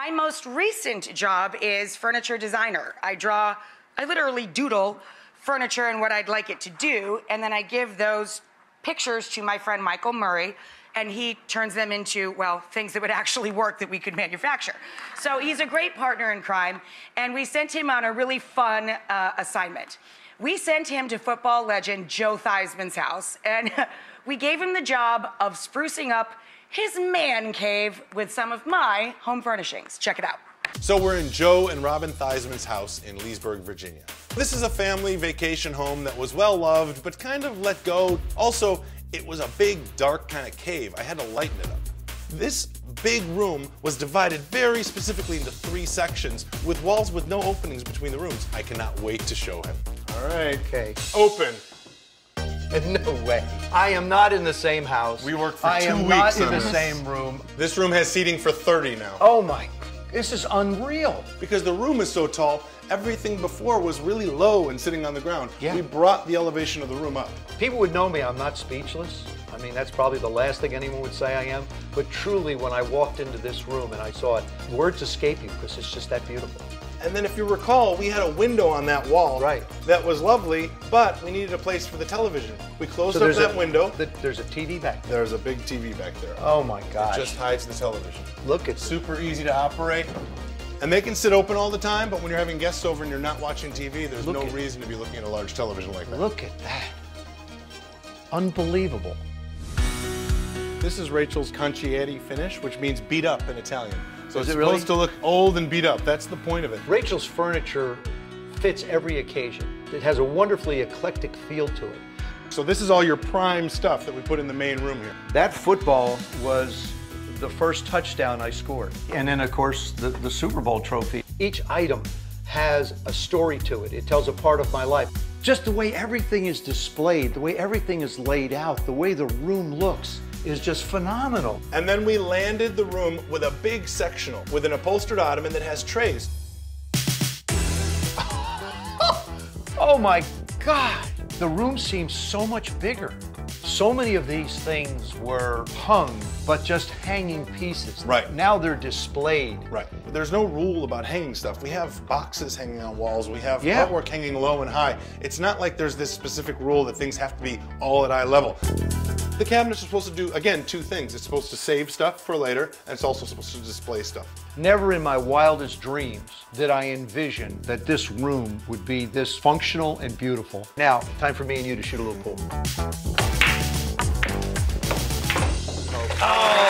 My most recent job is furniture designer. I literally doodle furniture and what I'd like it to do, and then I give those pictures to my friend Michael Murray, and he turns them into, well, things that would actually work that we could manufacture. So he's a great partner in crime, and we sent him on a really fun assignment. We sent him to football legend Joe Theismann's house, and we gave him the job of sprucing up his man cave with some of my home furnishings. Check it out. So we're in Joe and Robin Theismann's house in Leesburg, Virginia. This is a family vacation home that was well loved, but kind of let go. Also, it was a big, dark kind of cave. I had to lighten it up. This big room was divided very specifically into 3 sections with walls with no openings between the rooms. I cannot wait to show him. All right. Okay. Open. No way. I am not in the same house. We worked for 2 weeks. I am not in the same room. This room has seating for 30 now. Oh my, this is unreal. Because the room is so tall, everything before was really low and sitting on the ground. Yeah. We brought the elevation of the room up. People would know me, I'm not speechless. I mean, that's probably the last thing anyone would say I am. But truly, when I walked into this room and I saw it, words escape you because it's just that beautiful. And then if you recall, we had a window on that wall. Right. That was lovely, but we needed a place for the television. We closed up that window. There's a TV back there. There's a big TV back there. Oh my gosh. It just hides the television. Look, it's super easy to operate. And they can sit open all the time, but when you're having guests over and you're not watching TV, there's no reason to be looking at a large television like that. Look at that. Unbelievable. This is Rachel's Concierti finish, which means beat up in Italian. So it's really supposed to look old and beat up. That's the point of it. Rachel's furniture fits every occasion. It has a wonderfully eclectic feel to it. So this is all your prime stuff that we put in the main room here. That football was the first touchdown I scored. And then, of course, the Super Bowl trophy. Each item has a story to it. It tells a part of my life. Just the way everything is displayed, the way everything is laid out, the way the room looks is just phenomenal. And then we landed the room with a big sectional with an upholstered ottoman that has trays. Oh my God! The room seems so much bigger. So many of these things were hung, but just hanging pieces. Right. Now they're displayed. Right. But there's no rule about hanging stuff. We have boxes hanging on walls. We have artwork hanging low and high. It's not like there's this specific rule that things have to be all at eye level. The cabinets are supposed to do, again, 2 things. It's supposed to save stuff for later, and it's also supposed to display stuff. Never in my wildest dreams did I envision that this room would be this functional and beautiful. Now, time for me and you to shoot a little pool. Oh!